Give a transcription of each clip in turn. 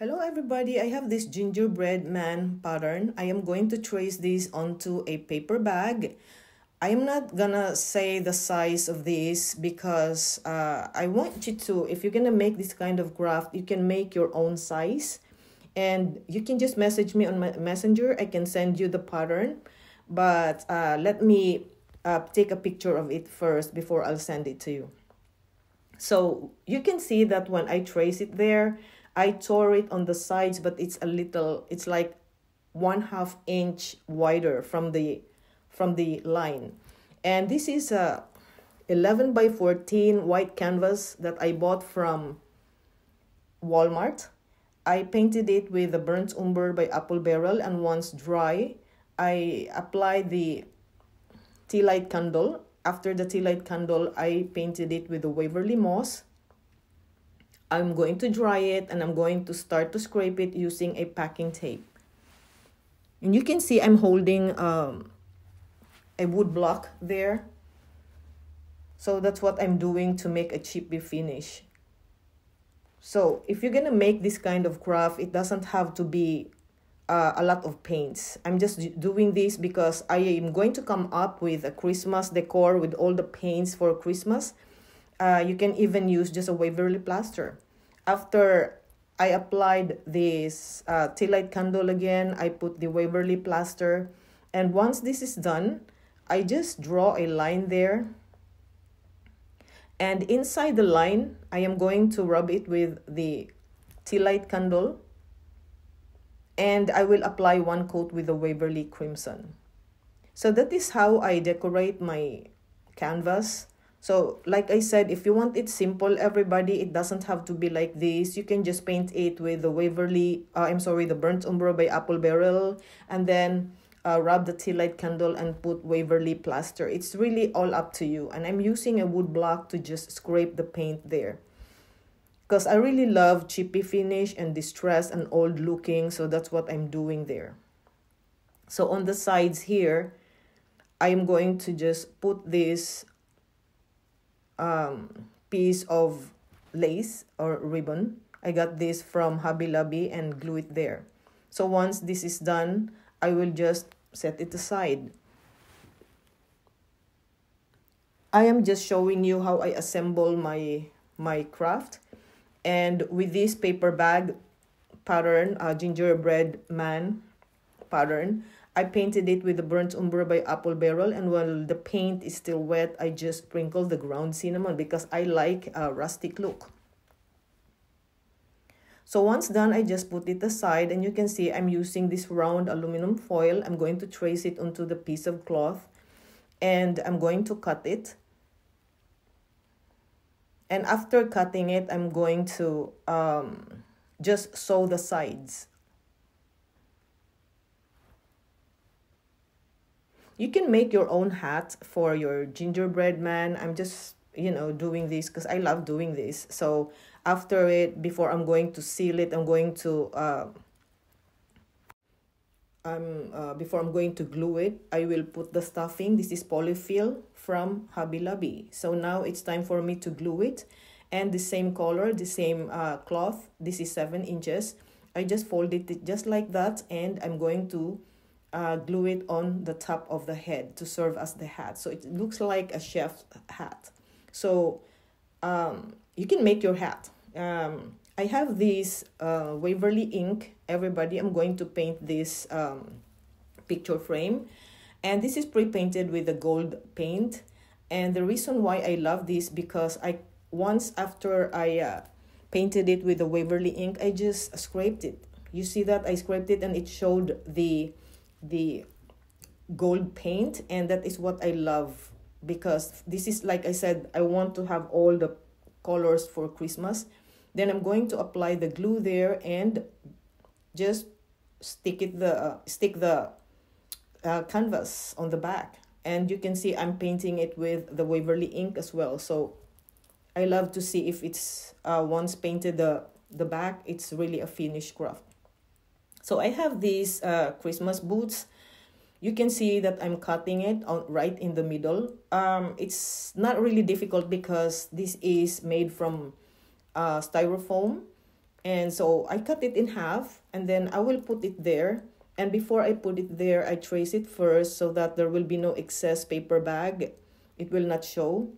Hello everybody, I have this gingerbread man pattern. I am going to trace this onto a paper bag. I am not gonna say the size of this because I want you to, if you're gonna make this kind of craft, you can make your own size. And you can just message me on my messenger. I can send you the pattern. But let me take a picture of it first before I'll send it to you. So you can see that when I trace it there, I tore it on the sides, but it's like 1/2 inch wider from the line. And this is a 11 by 14 white canvas that I bought from Walmart. I painted it with the burnt umber by Apple Barrel, and once dry, I applied the tea light candle. After the tea light candle, I painted it with the Waverly Moss. I'm going to dry it and I'm going to start to scrape it using a packing tape. And you can see I'm holding a wood block there. So that's what I'm doing to make a chippy finish. So if you're gonna make this kind of craft, it doesn't have to be a lot of paints. I'm just doing this because I am going to come up with a Christmas decor with all the paints for Christmas. You can even use just a Waverly plaster. After I applied this tea light candle again, I put the Waverly plaster. And once this is done, I just draw a line there. And inside the line, I am going to rub it with the tea light candle. And I will apply one coat with the Waverly Crimson. So that is how I decorate my canvas. So like I said, if you want it simple, everybody, it doesn't have to be like this. You can just paint it with the the burnt umber by Apple Barrel, and then rub the tea light candle and put Waverly plaster. It's really all up to you. And I'm using a wood block to just scrape the paint there, because I really love chippy finish and distress and old looking. So that's what I'm doing there. So on the sides here, I'm going to just put this piece of lace or ribbon. I got this from Hobby Lobby and glue it there. So once this is done, I will just set it aside. I am just showing you how I assemble my craft. And with this paper bag pattern, gingerbread man pattern, I painted it with the burnt umber by Apple Barrel. And while the paint is still wet, I just sprinkled the ground cinnamon because I like a rustic look. So once done, I just put it aside, and you can see I'm using this round aluminum foil. I'm going to trace it onto the piece of cloth, and I'm going to cut it. And after cutting it, I'm going to just sew the sides. You can make your own hat for your gingerbread man. I'm just, doing this because I love doing this. So after it, before I'm going to seal it, before I'm going to glue it, I will put the stuffing. This is polyfill from Hobby Lobby. So now it's time for me to glue it. And the same color, the same cloth. This is 7 inches. I just folded it just like that, and I'm going to glue it on the top of the head to serve as the hat. So it looks like a chef's hat. So you can make your hat. I have this Waverly ink. Everybody, I'm going to paint this picture frame. And this is pre-painted with the gold paint. And the reason why I love this, because once after I painted it with the Waverly ink, I just scraped it. You see that? I scraped it and it showed the gold paint. And that is what I love, because this is, like I said, I want to have all the colors for Christmas. Then I'm going to apply the glue there and just stick the canvas on the back. And you can see I'm painting it with the Waverly ink as well. So I love to see if it's once painted the back, it's really a finished craft. So I have these Christmas boots. You can see that I'm cutting it right in the middle. It's not really difficult because this is made from styrofoam And so I cut it in half, and then I will put it there. And before I put it there, I trace it first so that there will be no excess paper bag. It will not show.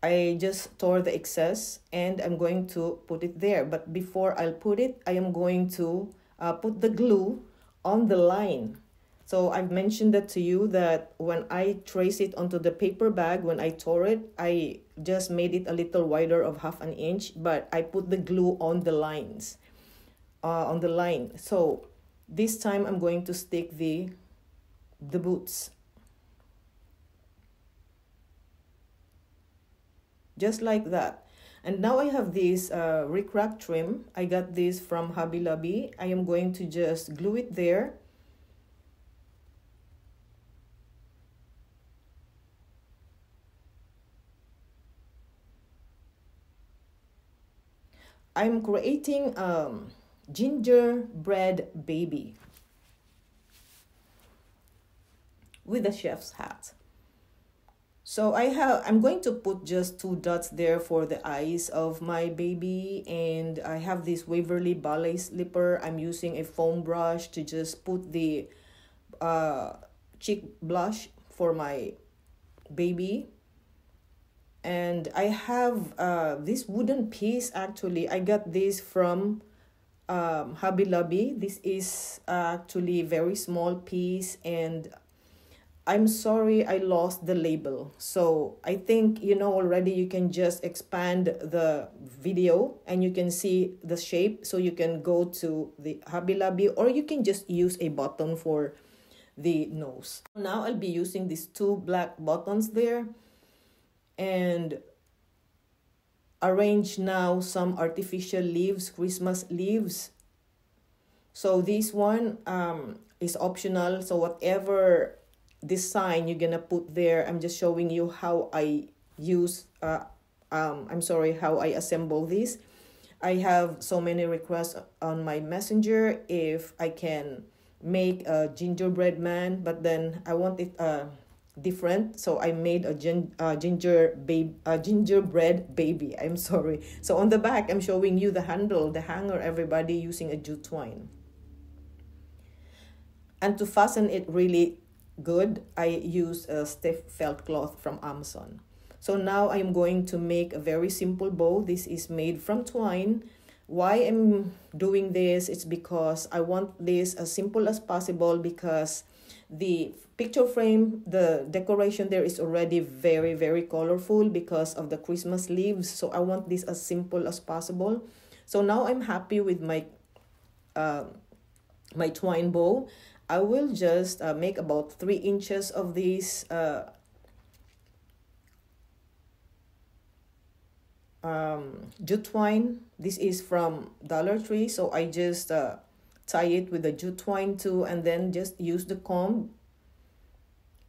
I just tore the excess and I'm going to put it there. But before I'll put it, I am going to put the glue on the line. So I've mentioned that to you that when I trace it onto the paper bag, when I tore it, I just made it a little wider of 1/2 inch, but I put the glue on the lines, on the line. So this time I'm going to stick the boots. Just like that. And now I have this rickrack trim. I got this from Hobby Lobby. I am going to just glue it there. I'm creating gingerbread baby with a chef's hat. So I'm going to put just 2 dots there for the eyes of my baby, and I have this Waverly Ballet slipper. I'm using a foam brush to just put the cheek blush for my baby. And I have this wooden piece. Actually, I got this from Hobby Lobby. This is actually a very small piece, and I'm sorry I lost the label. So I think you know already. You can just expand the video and you can see the shape. So you can go to the Hobby Lobby, or you can just use a button for the nose. Now I'll be using these 2 black buttons there and arrange now some artificial leaves, Christmas leaves. So this one is optional. So whatever design you're gonna put there, I'm just showing you how I use how I assemble this. I have so many requests on my messenger if I can make a gingerbread man, but then I want it different, so I made a gingerbread baby. I'm sorry. So on the back I'm showing you the handle, the hanger, everybody, using a jute twine. And to fasten it really good, I use a stiff felt cloth from Amazon. So now I'm going to make a very simple bow. This is made from twine. Why I'm doing this? It's because I want this as simple as possible, because the picture frame, the decoration there is already very, very colorful because of the Christmas leaves. So I want this as simple as possible. So now I'm happy with my my twine bow. I will just make about 3 inches of this jute twine. This is from Dollar Tree, so I just tie it with the jute twine too, and then just use the comb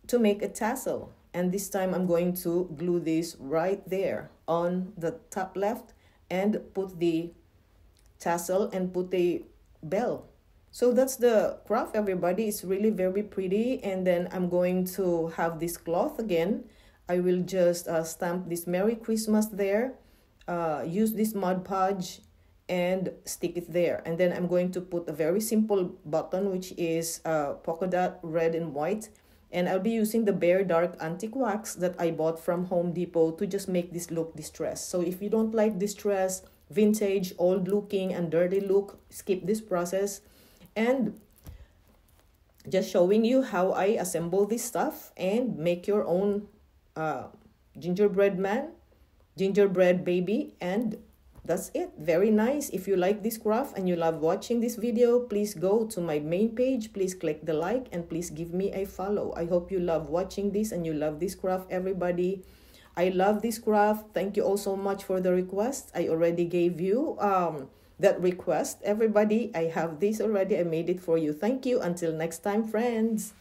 to make a tassel. And this time I'm going to glue this right there on the top left and put the tassel and put a bell. So that's the craft, everybody. It's really very pretty. And then I'm going to have this cloth again. I will just stamp this Merry Christmas there, use this Mod Podge and stick it there. And then I'm going to put a very simple button, which is polka dot red and white. And I'll be using the Bare Dark Antique Wax that I bought from Home Depot to just make this look distressed. So if you don't like distressed, vintage, old looking and dirty look, skip this process. And just showing you how I assemble this stuff and make your own gingerbread man, gingerbread baby, and that's it. Very nice. If you like this craft and you love watching this video, please go to my main page. Please click the like and please give me a follow. I hope you love watching this and you love this craft, everybody. I love this craft. Thank you all so much for the request. I already gave you that request, everybody. I have this already. I made it for you. Thank you. Until next time, friends.